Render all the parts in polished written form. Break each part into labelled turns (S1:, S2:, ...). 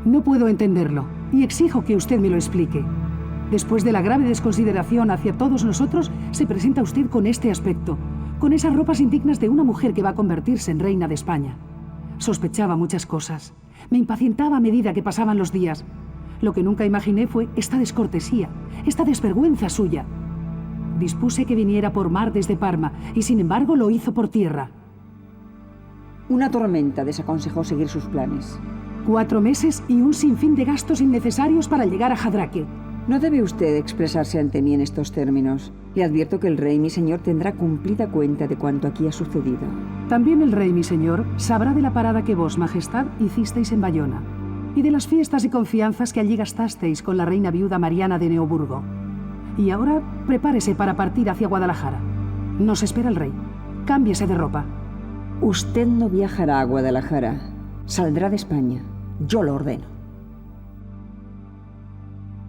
S1: No puedo entenderlo y exijo que usted me lo explique. Después de la grave desconsideración hacia todos nosotros, se presenta usted con este aspecto, con esas ropas indignas de una mujer que va a convertirse en reina de España. Sospechaba muchas cosas. Me impacientaba a medida que pasaban los días. Lo que nunca imaginé fue esta descortesía, esta desvergüenza suya. Dispuse que viniera por mar desde Parma y sin embargo lo hizo por tierra.
S2: Una tormenta desaconsejó seguir sus planes.
S1: 4 meses y un sinfín de gastos innecesarios para llegar a Jadraque.
S2: No debe usted expresarse ante mí en estos términos. Le advierto que el rey, mi señor, tendrá cumplida cuenta de cuanto aquí ha sucedido.
S1: También el rey, mi señor, sabrá de la parada que vos, majestad, hicisteis en Bayona y de las fiestas y confianzas que allí gastasteis con la reina viuda Mariana de Neoburgo. Y ahora prepárese para partir hacia Guadalajara. Nos espera el rey. Cámbiese de ropa.
S2: Usted no viajará a Guadalajara. Saldrá de España. Yo lo ordeno.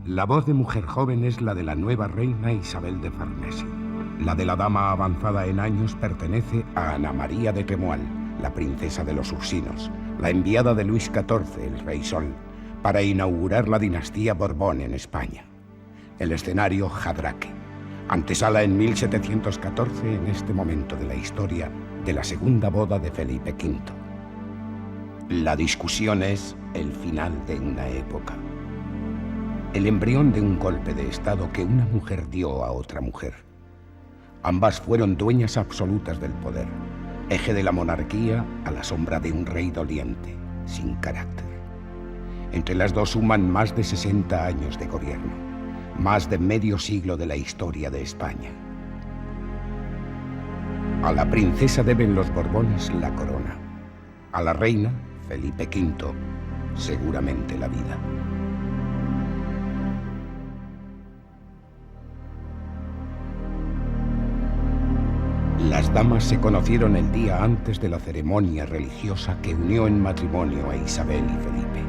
S3: La voz de mujer joven es la de la nueva reina Isabel de Farnesio. La de la dama avanzada en años pertenece a Ana María de Temual, la princesa de los Ursinos, la enviada de Luis XIV, el Rey Sol, para inaugurar la dinastía Borbón en España. El escenario, Jadraque, antesala en 1714, en este momento de la historia, de la segunda boda de Felipe V. La discusión es el final de una época. El embrión de un golpe de Estado que una mujer dio a otra mujer. Ambas fueron dueñas absolutas del poder, eje de la monarquía a la sombra de un rey doliente, sin carácter. Entre las dos suman más de 60 años de gobierno, más de medio siglo de la historia de España. A la princesa deben los Borbones la corona, a la reina, Felipe V, seguramente la vida. Las damas se conocieron el día antes de la ceremonia religiosa que unió en matrimonio a Isabel y Felipe.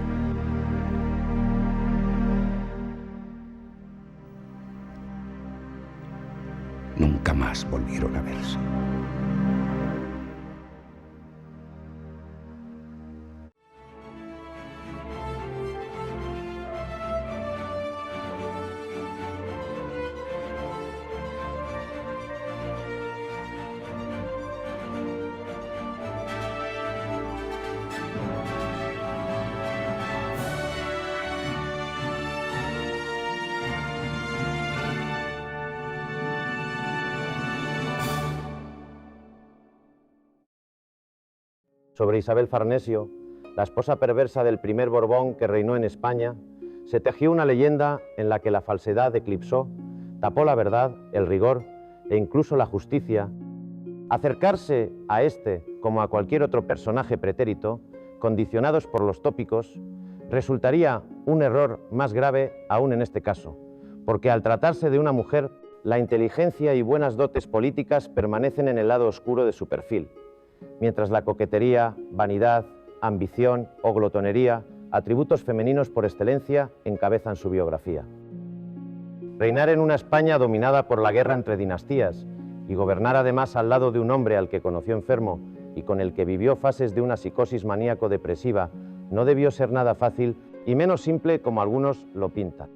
S3: Nunca más volvieron a verse.
S4: Sobre Isabel Farnesio, la esposa perversa del primer Borbón que reinó en España, se tejió una leyenda en la que la falsedad eclipsó, tapó la verdad, el rigor e incluso la justicia. Acercarse a este, como a cualquier otro personaje pretérito, condicionados por los tópicos, resultaría un error más grave aún en este caso, porque al tratarse de una mujer, la inteligencia y buenas dotes políticas permanecen en el lado oscuro de su perfil, mientras la coquetería, vanidad, ambición o glotonería, atributos femeninos por excelencia, encabezan su biografía. Reinar en una España dominada por la guerra entre dinastías y gobernar además al lado de un hombre al que conoció enfermo y con el que vivió fases de una psicosis maníaco-depresiva no debió ser nada fácil y menos simple como algunos lo pintan.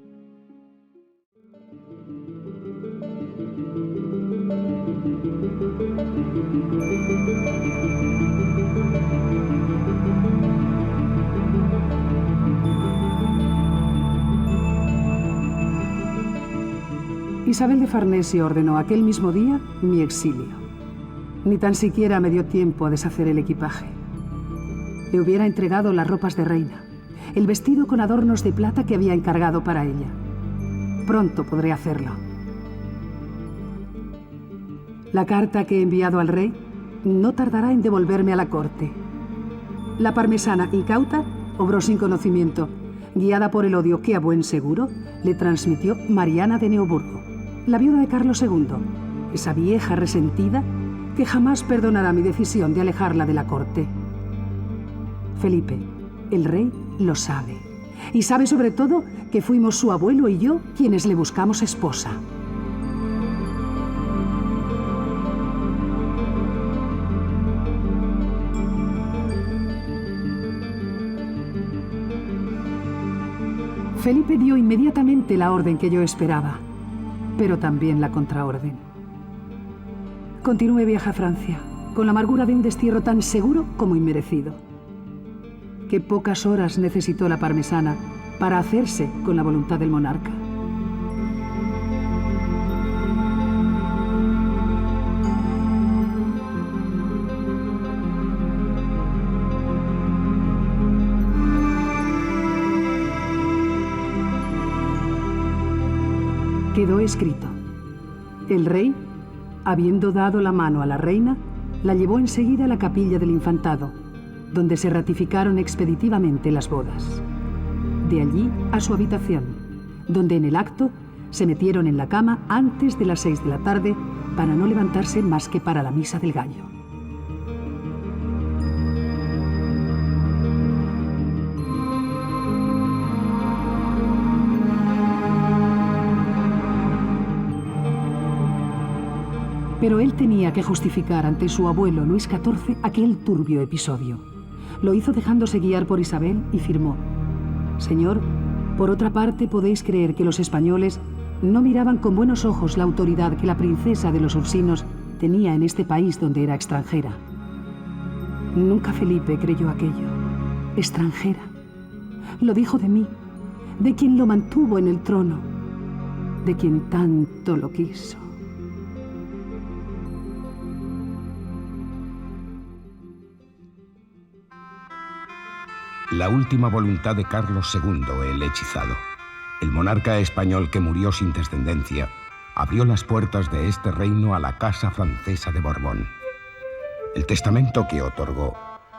S1: Isabel de Farnesio ordenó aquel mismo día mi exilio. Ni tan siquiera me dio tiempo a deshacer el equipaje. Le hubiera entregado las ropas de reina, el vestido con adornos de plata que había encargado para ella. Pronto podré hacerlo. La carta que he enviado al rey no tardará en devolverme a la corte. La parmesana incauta obró sin conocimiento, guiada por el odio que a buen seguro le transmitió Mariana de Neoburgo, la viuda de Carlos II, esa vieja resentida que jamás perdonará mi decisión de alejarla de la corte. Felipe, el rey, lo sabe. Y sabe sobre todo que fuimos su abuelo y yo quienes le buscamos esposa. Felipe dio inmediatamente la orden que yo esperaba, pero también la contraorden. Continué viaje a Francia, con la amargura de un destierro tan seguro como inmerecido. Qué pocas horas necesitó la parmesana para hacerse con la voluntad del monarca. Quedó escrito. El rey, habiendo dado la mano a la reina, la llevó enseguida a la capilla del infantado, donde se ratificaron expeditivamente las bodas. De allí a su habitación, donde en el acto se metieron en la cama antes de las 6 de la tarde para no levantarse más que para la misa del gallo. Pero él tenía que justificar ante su abuelo Luis XIV aquel turbio episodio. Lo hizo dejándose guiar por Isabel y firmó: «Señor, por otra parte podéis creer que los españoles no miraban con buenos ojos la autoridad que la princesa de los Ursinos tenía en este país donde era extranjera». Nunca Felipe creyó aquello. Extranjera. Lo dijo de mí, de quien lo mantuvo en el trono, de quien tanto lo quiso.
S3: La última voluntad de Carlos II, el hechizado, el monarca español que murió sin descendencia, abrió las puertas de este reino a la Casa Francesa de Borbón. El testamento que otorgó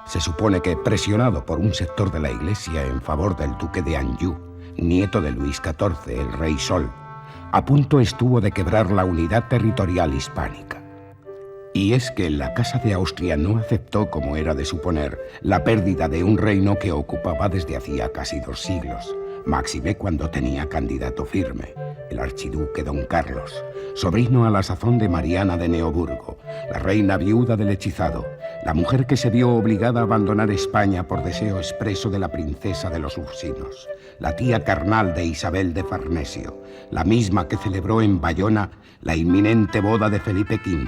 S3: se supone que, presionado por un sector de la Iglesia en favor del duque de Anjou, nieto de Luis XIV, el Rey Sol, a punto estuvo de quebrar la unidad territorial hispánica. Y es que la Casa de Austria no aceptó, como era de suponer, la pérdida de un reino que ocupaba desde hacía casi 2 siglos, máxime cuando tenía candidato firme, el archiduque don Carlos, sobrino a la sazón de Mariana de Neoburgo, la reina viuda del hechizado, la mujer que se vio obligada a abandonar España por deseo expreso de la princesa de los Ursinos, la tía carnal de Isabel de Farnesio, la misma que celebró en Bayona la inminente boda de Felipe V,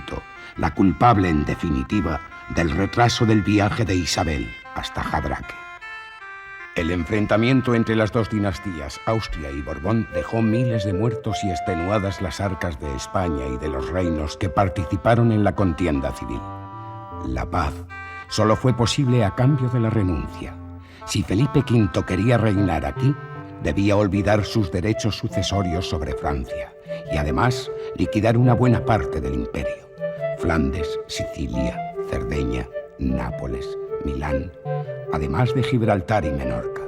S3: la culpable, en definitiva, del retraso del viaje de Isabel hasta Jadraque. El enfrentamiento entre las 2 dinastías, Austria y Borbón, dejó miles de muertos y extenuadas las arcas de España y de los reinos que participaron en la contienda civil. La paz solo fue posible a cambio de la renuncia. Si Felipe V quería reinar aquí, debía olvidar sus derechos sucesorios sobre Francia y además liquidar una buena parte del imperio. Flandes, Sicilia, Cerdeña, Nápoles, Milán, además de Gibraltar y Menorca.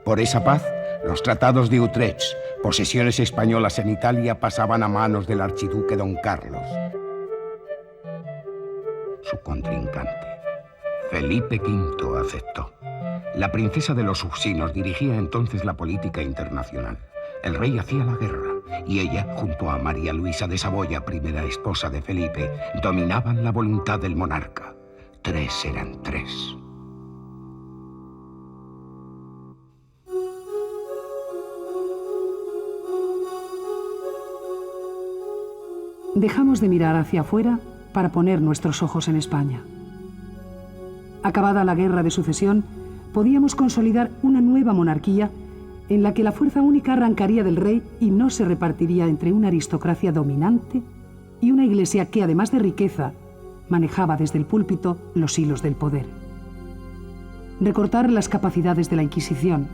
S3: Por esa paz, los tratados de Utrecht, posesiones españolas en Italia, pasaban a manos del archiduque don Carlos. Su contrincante, Felipe V, aceptó. La princesa de los Ursinos dirigía entonces la política internacional. El rey hacía la guerra y ella, junto a María Luisa de Saboya, primera esposa de Felipe, dominaban la voluntad del monarca. 3 eran 3.
S1: Dejamos de mirar hacia afuera para poner nuestros ojos en España. Acabada la guerra de sucesión, podíamos consolidar una nueva monarquía en la que la fuerza única arrancaría del rey y no se repartiría entre una aristocracia dominante y una iglesia que, además de riqueza, manejaba desde el púlpito los hilos del poder. Recortar las capacidades de la Inquisición,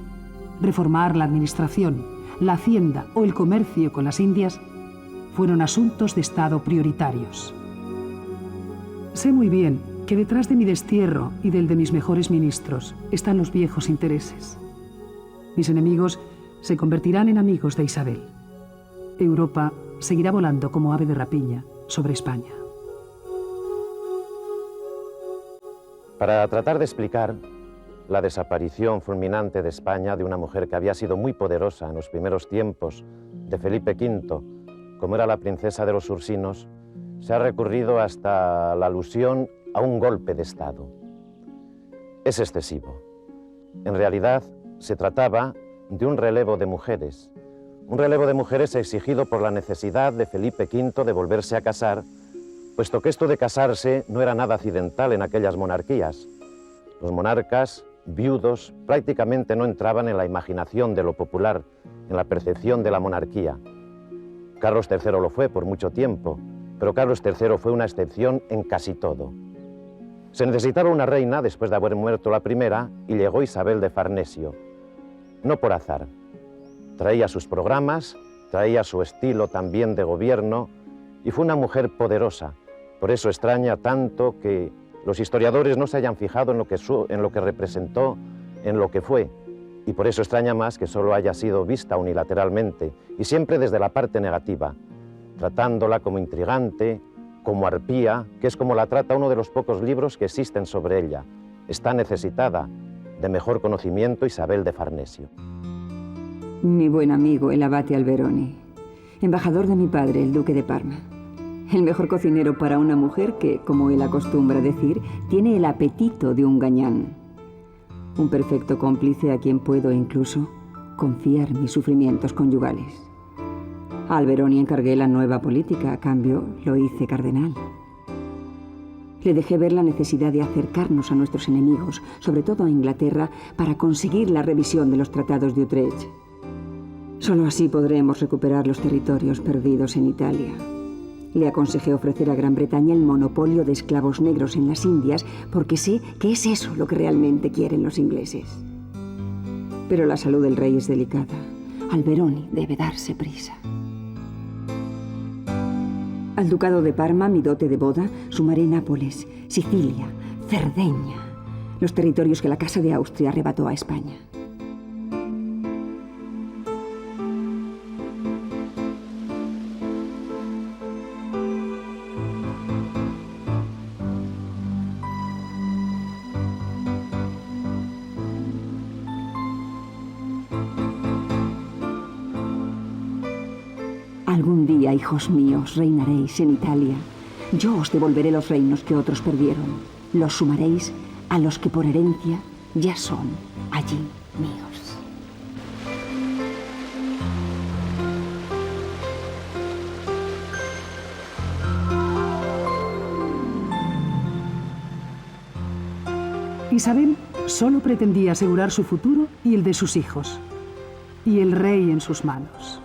S1: reformar la administración, la hacienda o el comercio con las Indias fueron asuntos de Estado prioritarios. Sé muy bien que detrás de mi destierro y del de mis mejores ministros están los viejos intereses. Mis enemigos se convertirán en amigos de Isabel. Europa seguirá volando como ave de rapiña sobre España.
S4: Para tratar de explicar la desaparición fulminante de España de una mujer que había sido muy poderosa en los primeros tiempos de Felipe V, como era la princesa de los Ursinos, se ha recurrido hasta la alusión a un golpe de Estado. Es excesivo. En realidad, se trataba de un relevo de mujeres. Un relevo de mujeres exigido por la necesidad de Felipe V de volverse a casar, puesto que esto de casarse no era nada accidental en aquellas monarquías. Los monarcas, viudos, prácticamente no entraban en la imaginación de lo popular, en la percepción de la monarquía. Carlos III lo fue por mucho tiempo, pero Carlos III fue una excepción en casi todo. Se necesitaba una reina después de haber muerto la primera y llegó Isabel de Farnesio. No por azar. Traía sus programas, traía su estilo también de gobierno y fue una mujer poderosa. Por eso extraña tanto que los historiadores no se hayan fijado en lo que representó, en lo que fue. Y por eso extraña más que solo haya sido vista unilateralmente y siempre desde la parte negativa, tratándola como intrigante, como arpía, que es como la trata uno de los pocos libros que existen sobre ella. Está necesitada de mejor conocimiento Isabel de Farnesio.
S2: Mi buen amigo, el abate Alberoni, embajador de mi padre, el duque de Parma. El mejor cocinero para una mujer que, como él acostumbra decir, tiene el apetito de un gañán. Un perfecto cómplice a quien puedo incluso confiar mis sufrimientos conyugales. A Alberoni encargué la nueva política, a cambio lo hice cardenal. Le dejé ver la necesidad de acercarnos a nuestros enemigos, sobre todo a Inglaterra, para conseguir la revisión de los tratados de Utrecht. Solo así podremos recuperar los territorios perdidos en Italia. Le aconsejé ofrecer a Gran Bretaña el monopolio de esclavos negros en las Indias, porque sé que es eso lo que realmente quieren los ingleses. Pero la salud del rey es delicada. Alberoni debe darse prisa. Al ducado de Parma, mi dote de boda, sumaré Nápoles, Sicilia, Cerdeña, los territorios que la Casa de Austria arrebató a España. Algún día, hijos míos, reinaréis en Italia. Yo os devolveré los reinos que otros perdieron. Los sumaréis a los que por herencia ya son allí míos.
S1: Isabel solo pretendía asegurar su futuro y el de sus hijos, y el rey en sus manos.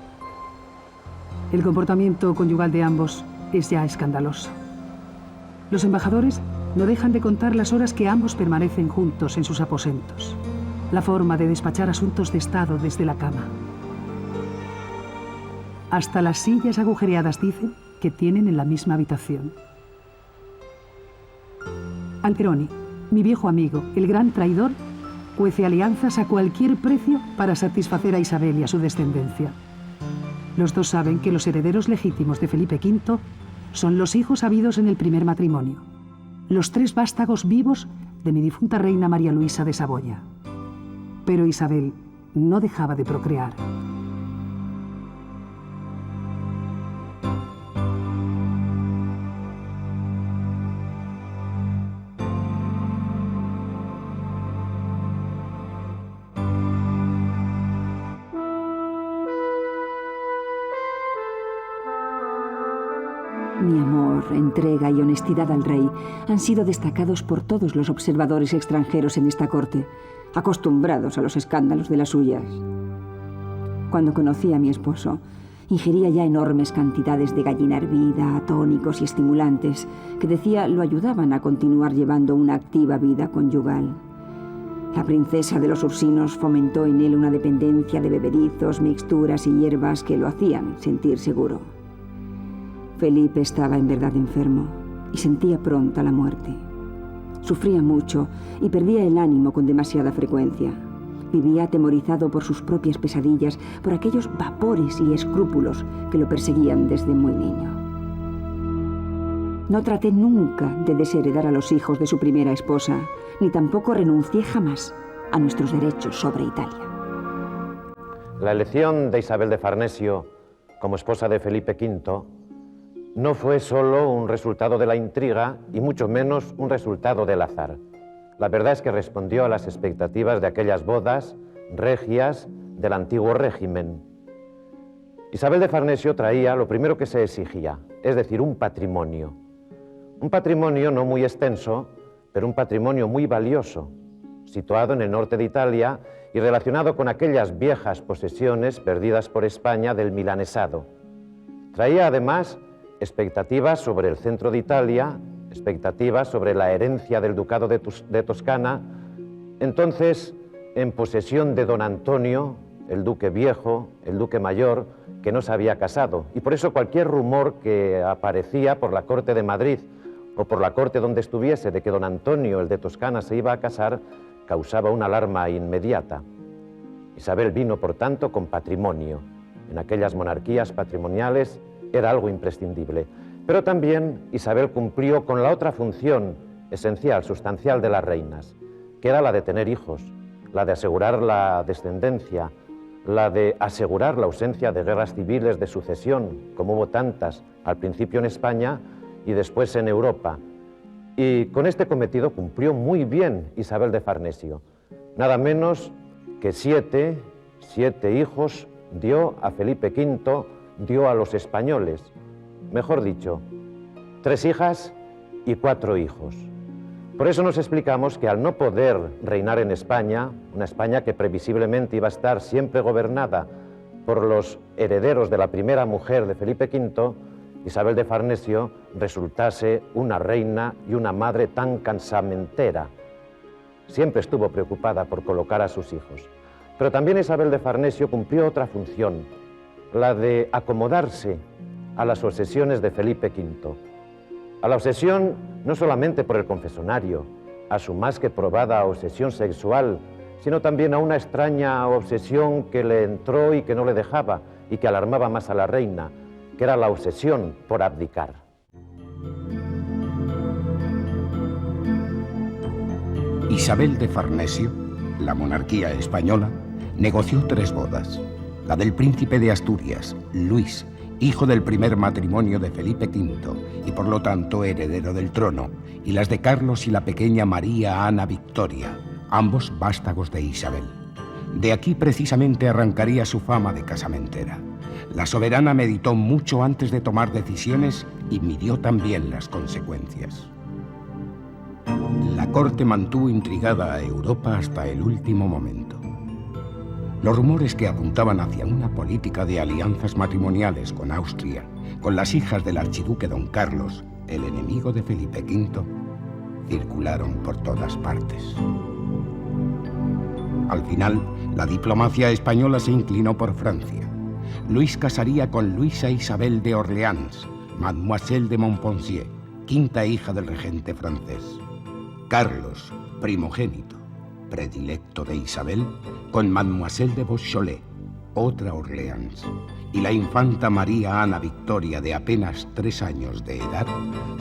S1: El comportamiento conyugal de ambos es ya escandaloso. Los embajadores no dejan de contar las horas que ambos permanecen juntos en sus aposentos, la forma de despachar asuntos de Estado desde la cama. Hasta las sillas agujereadas dicen que tienen en la misma habitación. Alberoni, mi viejo amigo, el gran traidor, cuece alianzas a cualquier precio para satisfacer a Isabel y a su descendencia. Los dos saben que los herederos legítimos de Felipe V son los hijos habidos en el primer matrimonio, los 3 vástagos vivos de mi difunta reina María Luisa de Saboya. Pero Isabel no dejaba de procrear.
S2: Mi amor, entrega y honestidad al rey han sido destacados por todos los observadores extranjeros en esta corte, acostumbrados a los escándalos de las suyas. Cuando conocí a mi esposo, ingería ya enormes cantidades de gallina hervida, tónicos y estimulantes, que decía lo ayudaban a continuar llevando una activa vida conyugal. La princesa de los Ursinos fomentó en él una dependencia de bebedizos, mixturas y hierbas que lo hacían sentir seguro. Felipe estaba en verdad enfermo y sentía pronta la muerte. Sufría mucho y perdía el ánimo con demasiada frecuencia. Vivía atemorizado por sus propias pesadillas, por aquellos vapores y escrúpulos que lo perseguían desde muy niño. No traté nunca de desheredar a los hijos de su primera esposa, ni tampoco renuncié jamás a nuestros derechos sobre Italia.
S4: La elección de Isabel de Farnesio como esposa de Felipe V no fue solo un resultado de la intriga y mucho menos un resultado del azar. La verdad es que respondió a las expectativas de aquellas bodas regias del antiguo régimen. Isabel de Farnesio traía lo primero que se exigía, es decir, un patrimonio. Un patrimonio no muy extenso, pero un patrimonio muy valioso, situado en el norte de Italia y relacionado con aquellas viejas posesiones perdidas por España del milanesado. Traía además expectativas sobre el centro de Italia, expectativas sobre la herencia del ducado de Toscana, entonces en posesión de don Antonio, el duque viejo, el duque mayor, que no se había casado. Y por eso cualquier rumor que aparecía por la corte de Madrid o por la corte donde estuviese de que don Antonio, el de Toscana, se iba a casar, causaba una alarma inmediata. Isabel vino, por tanto, con patrimonio. En aquellas monarquías patrimoniales era algo imprescindible. Pero también Isabel cumplió con la otra función esencial, sustancial de las reinas, que era la de tener hijos, la de asegurar la descendencia, la de asegurar la ausencia de guerras civiles de sucesión, como hubo tantas al principio en España y después en Europa. Y con este cometido cumplió muy bien Isabel de Farnesio. Nada menos que siete hijos dio a Felipe V, dio a los españoles. Mejor dicho, 3 hijas y 4 hijos. Por eso nos explicamos que al no poder reinar en España, una España que previsiblemente iba a estar siempre gobernada por los herederos de la primera mujer de Felipe V, Isabel de Farnesio resultase una reina y una madre tan casamentera. Siempre estuvo preocupada por colocar a sus hijos. Pero también Isabel de Farnesio cumplió otra función, la de acomodarse a las obsesiones de Felipe V. A la obsesión no solamente por el confesonario, a su más que probada obsesión sexual, sino también a una extraña obsesión que le entró y que no le dejaba y que alarmaba más a la reina, que era la obsesión por abdicar.
S3: Isabel de Farnesio, la monarquía española, negoció 3 bodas. La del príncipe de Asturias, Luis, hijo del primer matrimonio de Felipe V y por lo tanto heredero del trono, y las de Carlos y la pequeña María Ana Victoria, ambos vástagos de Isabel. De aquí precisamente arrancaría su fama de casamentera. La soberana meditó mucho antes de tomar decisiones y midió también las consecuencias. La corte mantuvo intrigada a Europa hasta el último momento. Los rumores que apuntaban hacia una política de alianzas matrimoniales con Austria, con las hijas del archiduque don Carlos, el enemigo de Felipe V, circularon por todas partes. Al final, la diplomacia española se inclinó por Francia. Luis casaría con Luisa Isabel de Orleans, Mademoiselle de Montpensier, 5ª hija del regente francés. Carlos, primogénito, predilecto de Isabel, con Mademoiselle de Beaujolais, otra Orleans, y la infanta María Ana Victoria, de apenas 3 años de edad,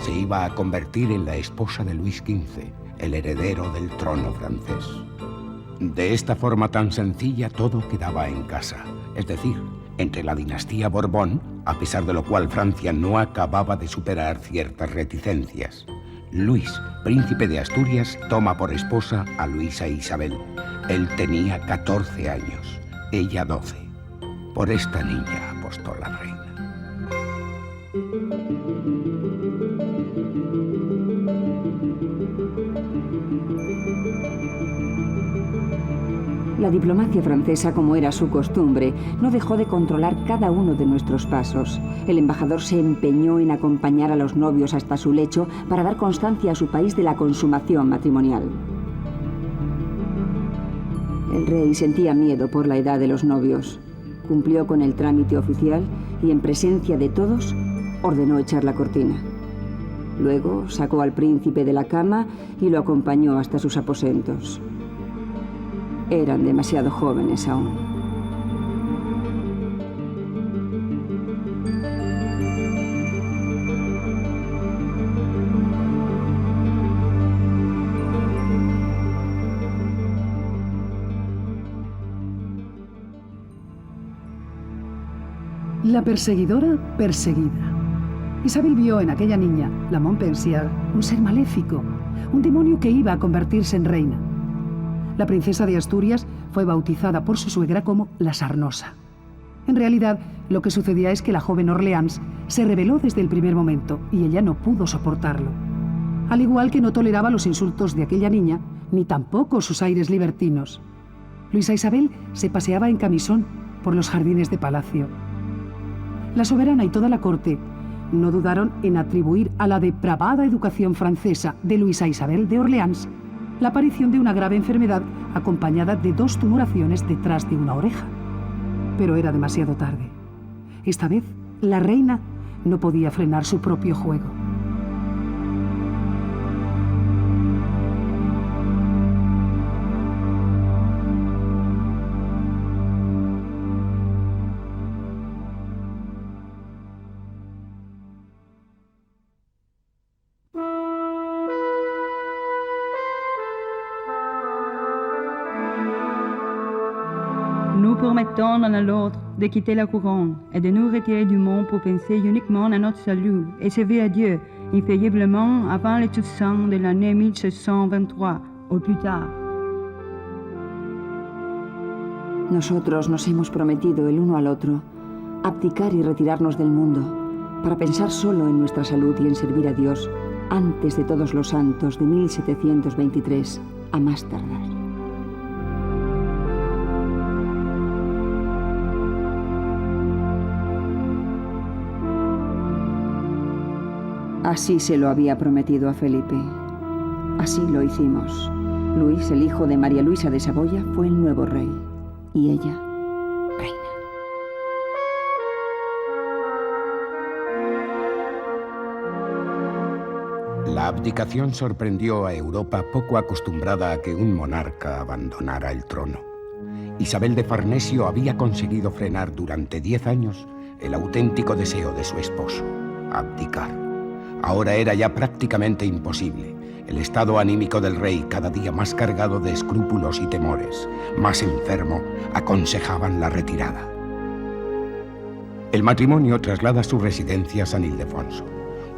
S3: se iba a convertir en la esposa de Luis XV, el heredero del trono francés. De esta forma tan sencilla todo quedaba en casa, es decir, entre la dinastía Borbón, a pesar de lo cual Francia no acababa de superar ciertas reticencias. Luis, príncipe de Asturias, toma por esposa a Luisa Isabel. Él tenía 14 años, ella 12. Por esta niña apostó la reina.
S2: La diplomacia francesa, como era su costumbre, no dejó de controlar cada uno de nuestros pasos. El embajador se empeñó en acompañar a los novios hasta su lecho para dar constancia a su país de la consumación matrimonial. El rey sentía miedo por la edad de los novios. Cumplió con el trámite oficial y, en presencia de todos, ordenó echar la cortina. Luego sacó al príncipe de la cama y lo acompañó hasta sus aposentos. Eran demasiado jóvenes aún.
S1: La perseguidora perseguida. Isabel vio en aquella niña, la Montpensier, un ser maléfico, un demonio que iba a convertirse en reina. La princesa de Asturias fue bautizada por su suegra como la Sarnosa. En realidad, lo que sucedía es que la joven Orleans se rebeló desde el primer momento y ella no pudo soportarlo. Al igual que no toleraba los insultos de aquella niña, ni tampoco sus aires libertinos. Luisa Isabel se paseaba en camisón por los jardines de palacio. La soberana y toda la corte no dudaron en atribuir a la depravada educación francesa de Luisa Isabel de Orleans la aparición de una grave enfermedad acompañada de 2 tumoraciones detrás de una oreja. Pero era demasiado tarde. Esta vez, la reina no podía frenar su propio juego.
S5: Nous permettons l'un à l'autre de quitter la couronne et de nous retirer du monde pour penser uniquement à notre salut et servir à Dieu infailliblement avant le Toussaint de l'année 1623 o plus tard.
S2: Nosotros nos hemos prometido el uno al otro abdicar y retirarnos del mundo para pensar solo en nuestra salud y en servir a Dios antes de todos los santos de 1723, a más tardar. Así se lo había prometido a Felipe. Así lo hicimos. Luis, el hijo de María Luisa de Saboya, fue el nuevo rey. Y ella, reina.
S3: La abdicación sorprendió a Europa poco acostumbrada a que un monarca abandonara el trono. Isabel de Farnesio había conseguido frenar durante 10 años el auténtico deseo de su esposo, abdicar. Ahora era ya prácticamente imposible. El estado anímico del rey, cada día más cargado de escrúpulos y temores, más enfermo, aconsejaban la retirada. El matrimonio traslada su residencia a San Ildefonso,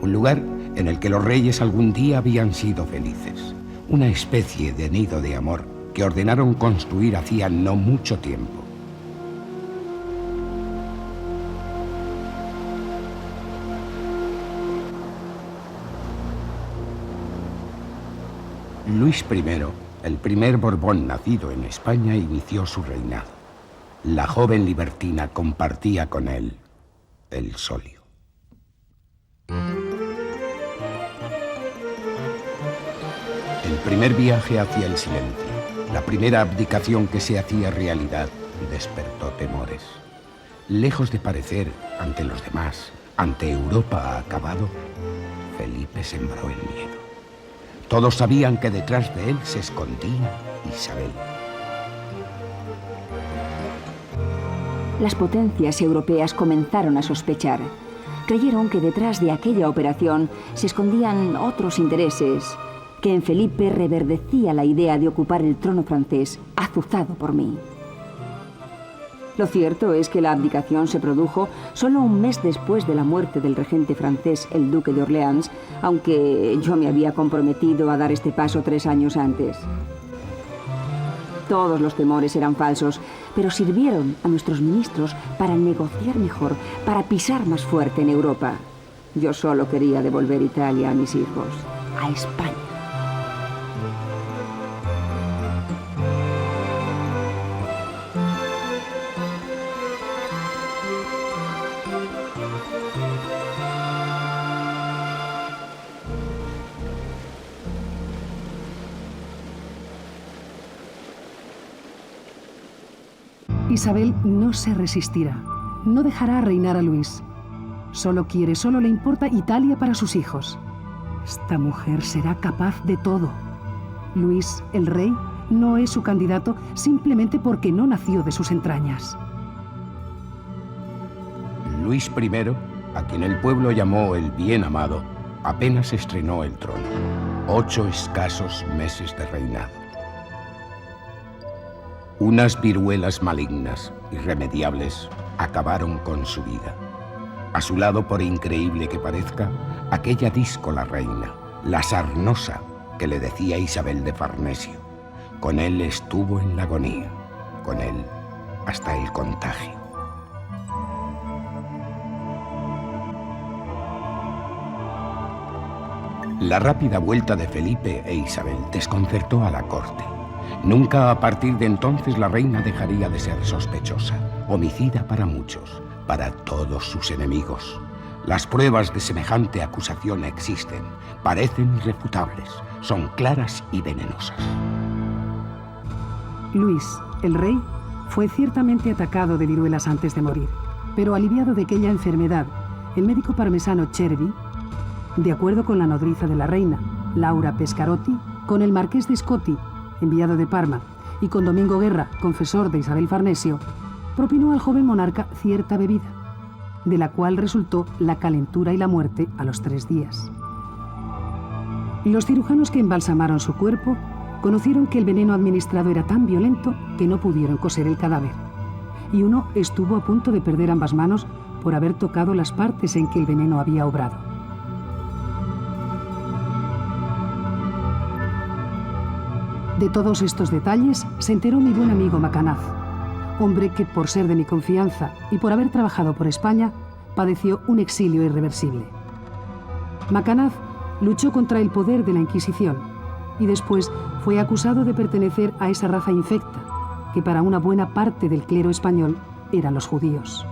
S3: un lugar en el que los reyes algún día habían sido felices, una especie de nido de amor que ordenaron construir hacía no mucho tiempo. Luis I, el primer Borbón nacido en España, inició su reinado. La joven libertina compartía con él el solio. El primer viaje hacia el silencio, la primera abdicación que se hacía realidad, despertó temores. Lejos de parecer, ante los demás, ante Europa acabado, Felipe sembró el miedo. Todos sabían que detrás de él se escondía Isabel.
S2: Las potencias europeas comenzaron a sospechar. Creyeron que detrás de aquella operación se escondían otros intereses, que en Felipe reverdecía la idea de ocupar el trono francés, azuzado por mí. Lo cierto es que la abdicación se produjo solo un mes después de la muerte del regente francés, el duque de Orleans, aunque yo me había comprometido a dar este paso 3 años antes. Todos los temores eran falsos, pero sirvieron a nuestros ministros para negociar mejor, para pisar más fuerte en Europa. Yo solo quería devolver Italia a mis hijos, a España.
S1: Isabel no se resistirá, no dejará reinar a Luis. Solo le importa Italia para sus hijos. Esta mujer será capaz de todo. Luis, el rey, no es su candidato simplemente porque no nació de sus entrañas.
S3: Luis I, a quien el pueblo llamó el bien amado, apenas estrenó el trono. 8 escasos meses de reinado. Unas viruelas malignas, irremediables, acabaron con su vida. A su lado, por increíble que parezca, aquella díscola reina, la Sarnosa, que le decía Isabel de Farnesio. Con él estuvo en la agonía. con él hasta el contagio. La rápida vuelta de Felipe e Isabel desconcertó a la corte. Nunca a partir de entonces la reina dejaría de ser sospechosa, homicida para muchos, para todos sus enemigos. Las pruebas de semejante acusación existen, parecen irrefutables, son claras y venenosas.
S1: Luis, el rey, fue ciertamente atacado de viruelas antes de morir, pero aliviado de aquella enfermedad, el médico parmesano Cervi, de acuerdo con la nodriza de la reina, Laura Pescarotti, con el marqués de Scotti, enviado de Parma, y con Domingo Guerra, confesor de Isabel Farnesio, propinó al joven monarca cierta bebida, de la cual resultó la calentura y la muerte a los 3 días. Los cirujanos que embalsamaron su cuerpo conocieron que el veneno administrado era tan violento que no pudieron coser el cadáver, y uno estuvo a punto de perder ambas manos por haber tocado las partes en que el veneno había obrado. De todos estos detalles se enteró mi buen amigo Macanaz, hombre que, por ser de mi confianza y por haber trabajado por España, padeció un exilio irreversible. Macanaz luchó contra el poder de la Inquisición y después fue acusado de pertenecer a esa raza infecta, que para una buena parte del clero español eran los judíos.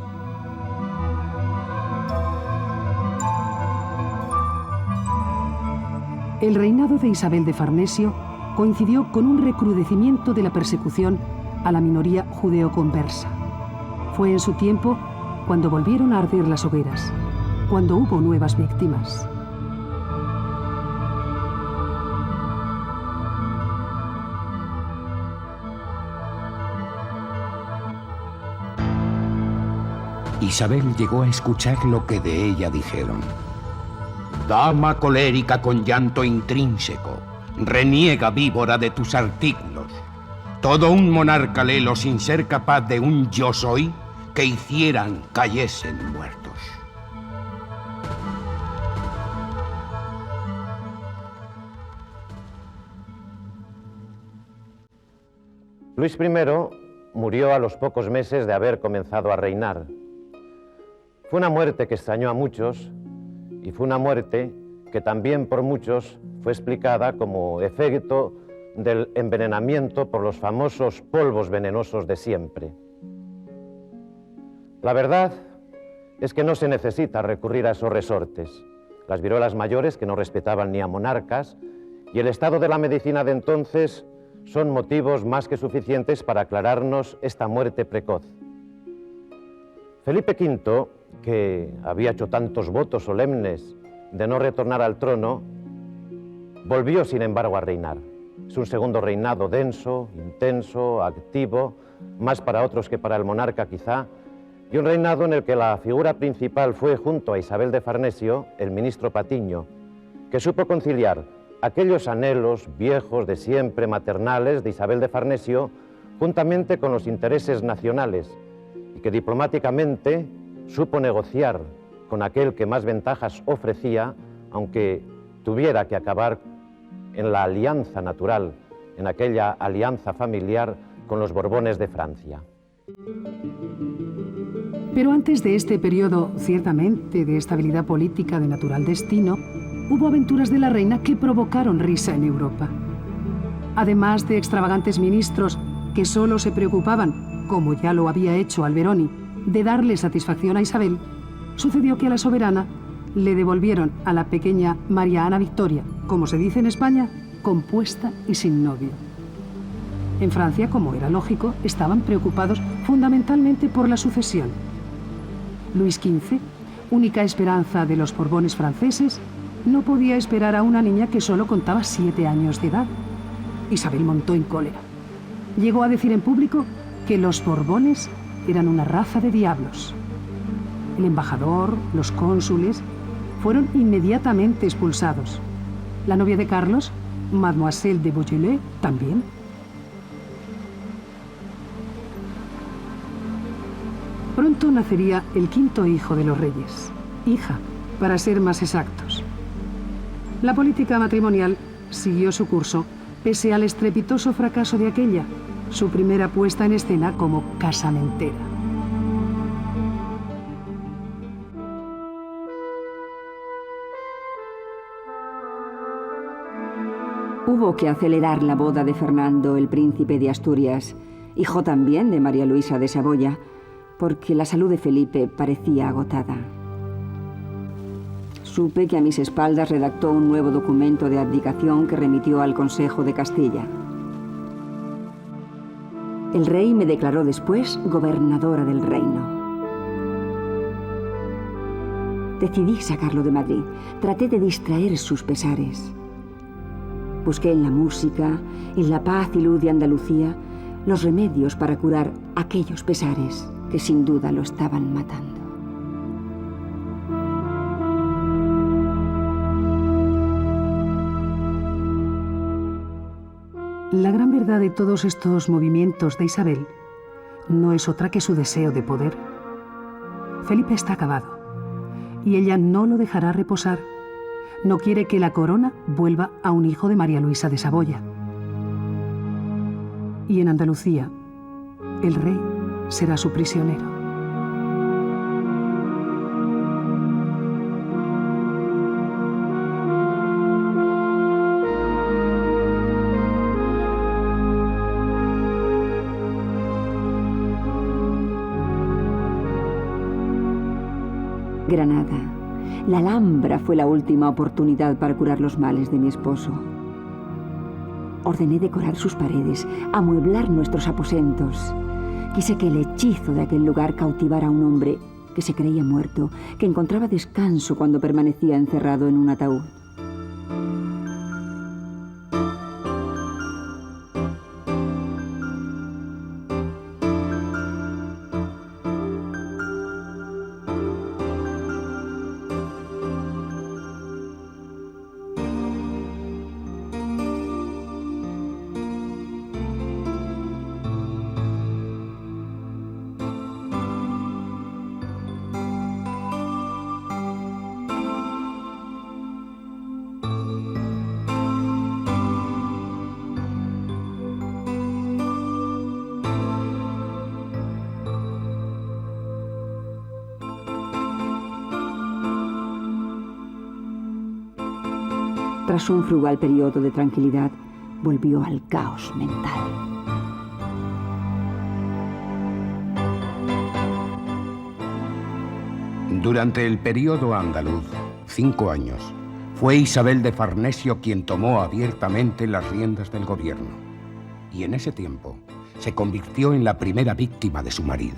S1: El reinado de Isabel de Farnesio coincidió con un recrudecimiento de la persecución a la minoría judeo-conversa. Fue en su tiempo cuando volvieron a arder las hogueras, cuando hubo nuevas víctimas.
S3: Isabel llegó a escuchar lo que de ella dijeron. Dama colérica con llanto intrínseco, reniega víbora de tus artículos. Todo un monarca lelo sin ser capaz de un yo soy que hicieran cayesen muertos.
S4: Luis I murió a los pocos meses de haber comenzado a reinar. Fue una muerte que extrañó a muchos y fue una muerte que también por muchos fue explicada como efecto del envenenamiento por los famosos polvos venenosos de siempre. La verdad es que no se necesita recurrir a esos resortes. Las viruelas mayores, que no respetaban ni a monarcas, y el estado de la medicina de entonces son motivos más que suficientes para aclararnos esta muerte precoz. Felipe V, que había hecho tantos votos solemnes de no retornar al trono, volvió sin embargo a reinar. Es un segundo reinado denso, intenso, activo, más para otros que para el monarca quizá, y un reinado en el que la figura principal fue, junto a Isabel de Farnesio, el ministro Patiño, que supo conciliar aquellos anhelos viejos de siempre maternales de Isabel de Farnesio juntamente con los intereses nacionales y que diplomáticamente supo negociar con aquel que más ventajas ofrecía, aunque tuviera que acabar en la alianza natural, en aquella alianza familiar con los Borbones de Francia.
S1: Pero antes de este periodo, ciertamente de estabilidad política de natural destino, hubo aventuras de la reina que provocaron risa en Europa. Además de extravagantes ministros que solo se preocupaban, como ya lo había hecho Alberoni, de darle satisfacción a Isabel, sucedió que a la soberana le devolvieron a la pequeña María Ana Victoria, como se dice en España, compuesta y sin novio. En Francia, como era lógico, estaban preocupados fundamentalmente por la sucesión. Luis XV, única esperanza de los Borbones franceses, no podía esperar a una niña que solo contaba 7 años de edad. Isabel montó en cólera. Llegó a decir en público que los Borbones eran una raza de diablos. El embajador, los cónsules, fueron inmediatamente expulsados. La novia de Carlos, Mademoiselle de Beaujolais, también. Pronto nacería el 5º hijo de los reyes, hija, para ser más exactos. La política matrimonial siguió su curso, pese al estrepitoso fracaso de aquella, su primera puesta en escena como casamentera.
S2: Hubo que acelerar la boda de Fernando, el príncipe de Asturias, hijo también de María Luisa de Saboya, porque la salud de Felipe parecía agotada. Supe que a mis espaldas redactó un nuevo documento de abdicación que remitió al Consejo de Castilla. El rey me declaró después gobernadora del reino. Decidí sacarlo de Madrid. Traté de distraer sus pesares. Busqué en la música, en la paz y luz de Andalucía, los remedios para curar aquellos pesares que sin duda lo estaban matando.
S1: La gran verdad de todos estos movimientos de Isabel no es otra que su deseo de poder. Felipe está acabado y ella no lo dejará reposar. No quiere que la corona vuelva a un hijo de María Luisa de Saboya. Y en Andalucía, el rey será su prisionero.
S2: Granada. La Alhambra fue la última oportunidad para curar los males de mi esposo. Ordené decorar sus paredes, amueblar nuestros aposentos. Quise que el hechizo de aquel lugar cautivara a un hombre que se creía muerto, que encontraba descanso cuando permanecía encerrado en un ataúd. Tras un frugal periodo de tranquilidad, volvió al caos mental.
S3: Durante el periodo andaluz, 5 años, fue Isabel de Farnesio quien tomó abiertamente las riendas del gobierno. Y en ese tiempo se convirtió en la primera víctima de su marido.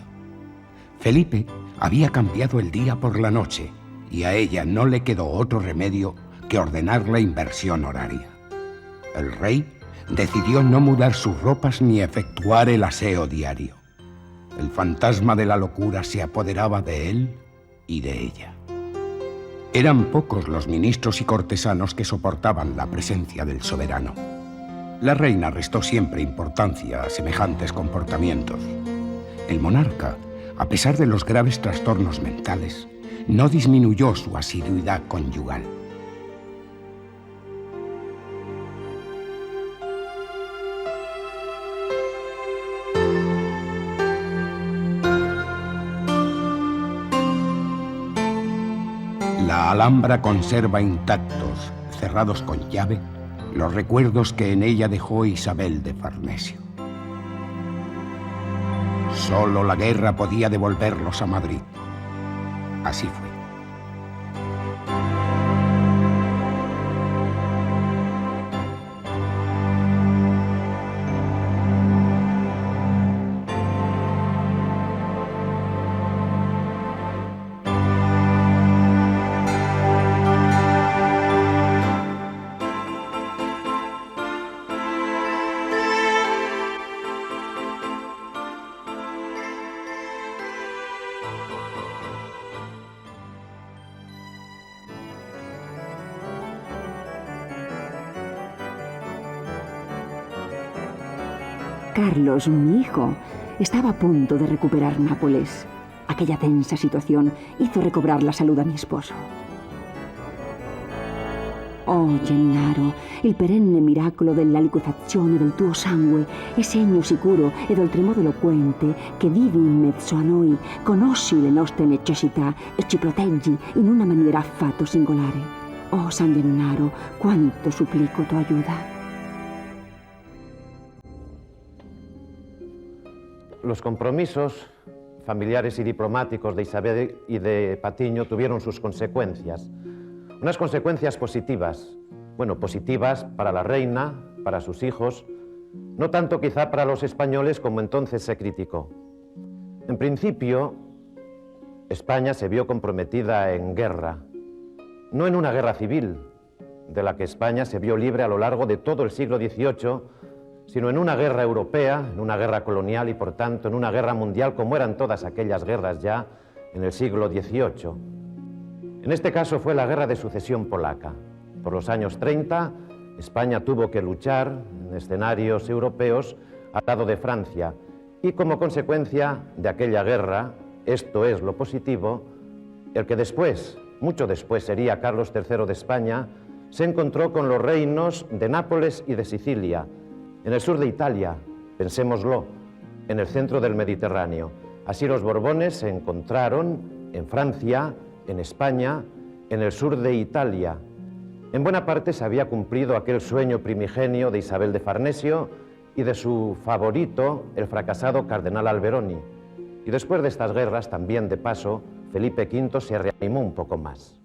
S3: Felipe había cambiado el día por la noche y a ella no le quedó otro remedio que ordenar la inversión horaria. El rey decidió no mudar sus ropas ni efectuar el aseo diario. El fantasma de la locura se apoderaba de él y de ella. Eran pocos los ministros y cortesanos que soportaban la presencia del soberano. La reina restó siempre importancia a semejantes comportamientos. El monarca, a pesar de los graves trastornos mentales, no disminuyó su asiduidad conyugal. La Alhambra conserva intactos, cerrados con llave, los recuerdos que en ella dejó Isabel de Farnesio. Solo la guerra podía devolverlos a Madrid. Así fue.
S2: Carlos, mi hijo, estaba a punto de recuperar Nápoles. Aquella tensa situación hizo recobrar la salud a mi esposo. Oh, Gennaro, il perenne miracolo della liquefazione del tuo sangue è segno sicuro ed oltremodo eloquente che vivi in mezzo a noi, conosci le nostre necessità e ci proteggi in una maniera affatto singolare. Oh, San Gennaro, quanto supplico tu ayuda.
S4: Los compromisos familiares y diplomáticos de Isabel y de Patiño tuvieron sus consecuencias. Unas consecuencias positivas, bueno, positivas para la reina, para sus hijos, no tanto quizá para los españoles como entonces se criticó. En principio, España se vio comprometida en guerra, no en una guerra civil, de la que España se vio libre a lo largo de todo el siglo XVIII, sino en una guerra europea, en una guerra colonial y por tanto en una guerra mundial como eran todas aquellas guerras ya en el siglo XVIII. En este caso fue la Guerra de Sucesión Polaca. Por los años 30, España tuvo que luchar en escenarios europeos al lado de Francia y como consecuencia de aquella guerra, esto es lo positivo, el que después, mucho después sería Carlos III de España, se encontró con los reinos de Nápoles y de Sicilia, en el sur de Italia, pensémoslo, en el centro del Mediterráneo. Así los Borbones se encontraron en Francia, en España, en el sur de Italia. En buena parte se había cumplido aquel sueño primigenio de Isabel de Farnesio y de su favorito, el fracasado cardenal Alberoni. Y después de estas guerras, también de paso, Felipe V se reanimó un poco más.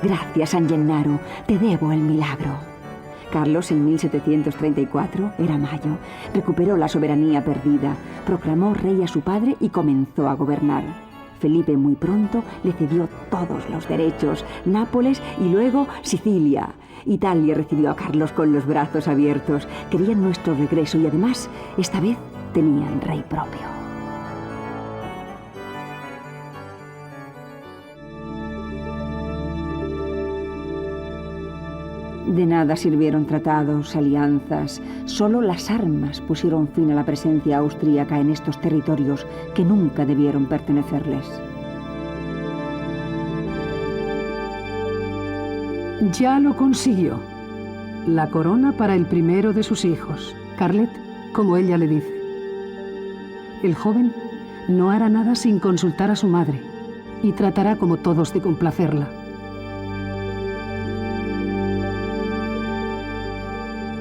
S2: Gracias, San Gennaro, te debo el milagro. Carlos, en 1734, era mayo, recuperó la soberanía perdida, proclamó rey a su padre y comenzó a gobernar. Felipe muy pronto le cedió todos los derechos, Nápoles y luego Sicilia. Italia recibió a Carlos con los brazos abiertos, querían nuestro regreso y además, esta vez, tenían rey propio. De nada sirvieron tratados, alianzas, solo las armas pusieron fin a la presencia austríaca en estos territorios que nunca debieron pertenecerles.
S1: Ya lo consiguió. La corona para el primero de sus hijos, Carlet, como ella le dice. El joven no hará nada sin consultar a su madre y tratará como todos de complacerla.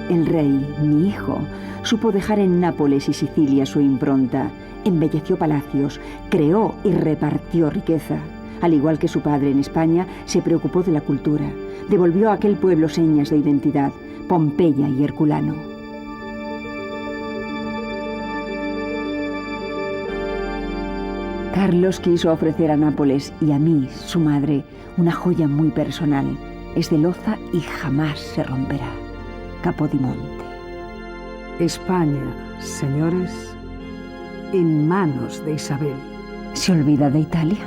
S2: El rey, mi hijo, supo dejar en Nápoles y Sicilia su impronta, embelleció palacios, creó y repartió riqueza. Al igual que su padre en España, se preocupó de la cultura, devolvió a aquel pueblo señas de identidad, Pompeya y Herculano. Carlos quiso ofrecer a Nápoles y a mí, su madre, una joya muy personal. Es de loza y jamás se romperá. Capodimonte.
S1: España, señores, en manos de Isabel.
S2: ¿Se olvida de Italia?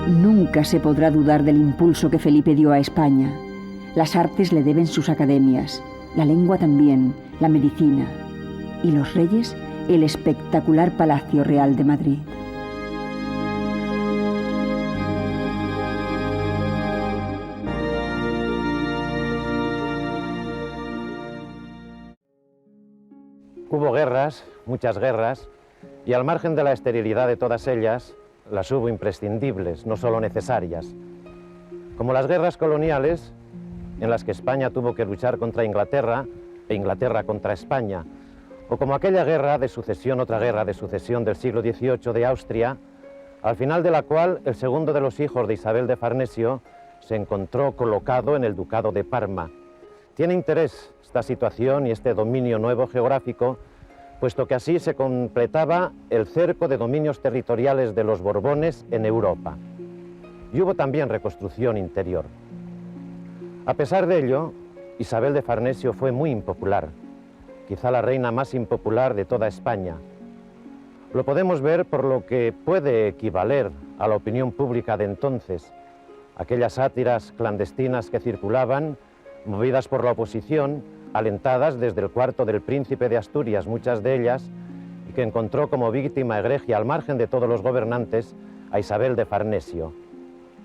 S2: Nunca se podrá dudar del impulso que Felipe dio a España. Las artes le deben sus academias, la lengua también, la medicina. Y los reyes, el espectacular Palacio Real de Madrid.
S4: Hubo guerras, muchas guerras, y al margen de la esterilidad de todas ellas, las hubo imprescindibles, no solo necesarias. Como las guerras coloniales, en las que España tuvo que luchar contra Inglaterra e Inglaterra contra España, o como aquella guerra de sucesión, otra guerra de sucesión del siglo XVIII de Austria, al final de la cual el segundo de los hijos de Isabel de Farnesio se encontró colocado en el Ducado de Parma. Tiene interés esta situación y este dominio nuevo geográfico, puesto que así se completaba el cerco de dominios territoriales de los Borbones en Europa. Y hubo también reconstrucción interior. A pesar de ello, Isabel de Farnesio fue muy impopular, quizá la reina más impopular de toda España. Lo podemos ver por lo que puede equivaler a la opinión pública de entonces, aquellas sátiras clandestinas que circulaban, movidas por la oposición, alentadas desde el cuarto del príncipe de Asturias, muchas de ellas, y que encontró como víctima egregia al margen de todos los gobernantes a Isabel de Farnesio.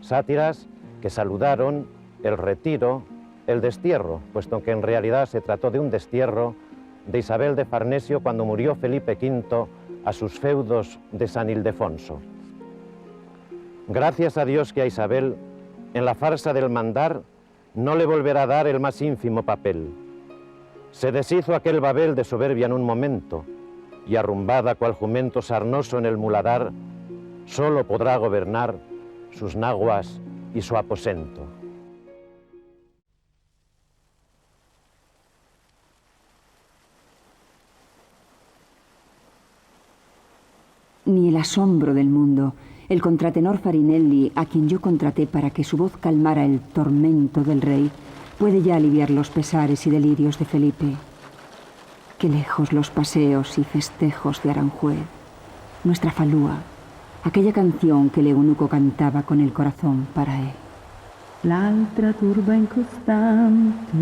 S4: Sátiras que saludaron el retiro, el destierro, puesto que en realidad se trató de un destierro de Isabel de Farnesio cuando murió Felipe V a sus feudos de San Ildefonso. Gracias a Dios que a Isabel, en la farsa del mandar, no le volverá a dar el más ínfimo papel. Se deshizo aquel Babel de soberbia en un momento, y arrumbada cual jumento sarnoso en el muladar, solo podrá gobernar sus naguas y su aposento.
S2: Ni el asombro del mundo, el contratenor Farinelli, a quien yo contraté para que su voz calmara el tormento del rey, puede ya aliviar los pesares y delirios de Felipe. Qué lejos los paseos y festejos de Aranjuez, nuestra falúa, aquella canción que el eunuco cantaba con el corazón para él.
S5: L'altra turba incostante,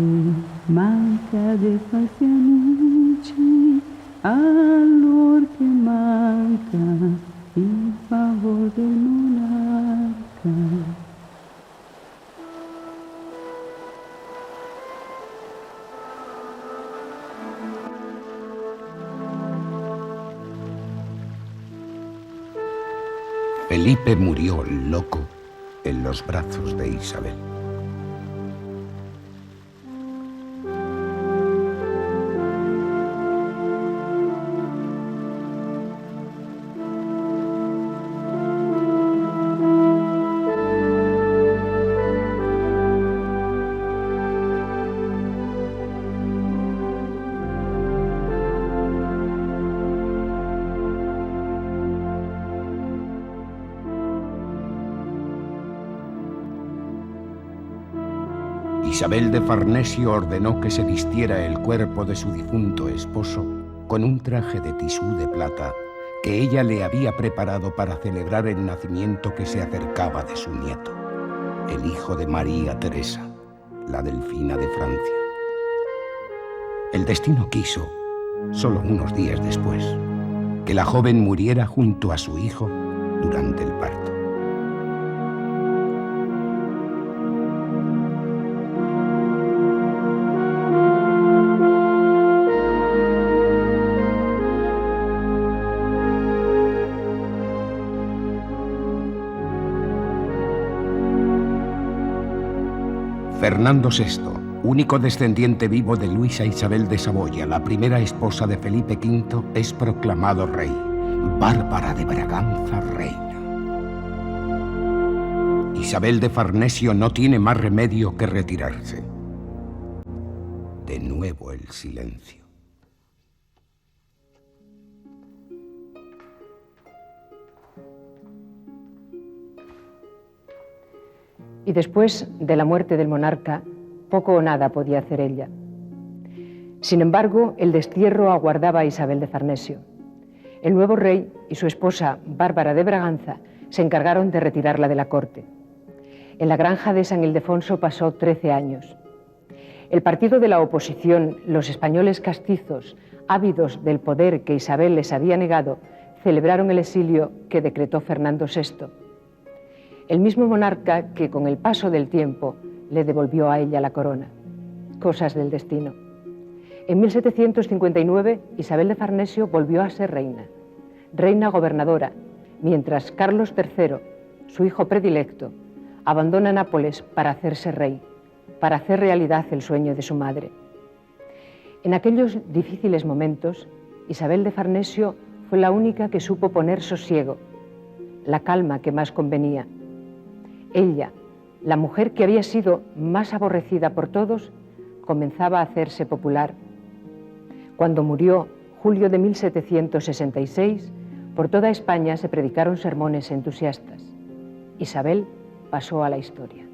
S5: manca de falsianucci, allor che manca il favor del monarca.
S3: Felipe murió loco en los brazos de Isabel. Isabel de Farnesio ordenó que se vistiera el cuerpo de su difunto esposo con un traje de tisú de plata que ella le había preparado para celebrar el nacimiento que se acercaba de su nieto, el hijo de María Teresa, la delfina de Francia. El destino quiso, solo unos días después, que la joven muriera junto a su hijo durante el parto. Fernando VI, único descendiente vivo de Luisa Isabel de Saboya, la primera esposa de Felipe V, es proclamado rey. Bárbara de Braganza reina. Isabel de Farnesio no tiene más remedio que retirarse. De nuevo el silencio.
S6: Y después de la muerte del monarca, poco o nada podía hacer ella. Sin embargo, el destierro aguardaba a Isabel de Farnesio. El nuevo rey y su esposa, Bárbara de Braganza, se encargaron de retirarla de la corte. En la granja de San Ildefonso pasó 13 años. El partido de la oposición, los españoles castizos, ávidos del poder que Isabel les había negado, celebraron el exilio que decretó Fernando VI. El mismo monarca que con el paso del tiempo le devolvió a ella la corona. Cosas del destino. En 1759, Isabel de Farnesio volvió a ser reina gobernadora, mientras Carlos III, su hijo predilecto, abandona Nápoles para hacerse rey, para hacer realidad el sueño de su madre. En aquellos difíciles momentos, Isabel de Farnesio fue la única que supo poner sosiego, la calma que más convenía. Ella, la mujer que había sido más aborrecida por todos, comenzaba a hacerse popular. Cuando murió, julio de 1766, por toda España se predicaron sermones entusiastas. Isabel pasó a la historia.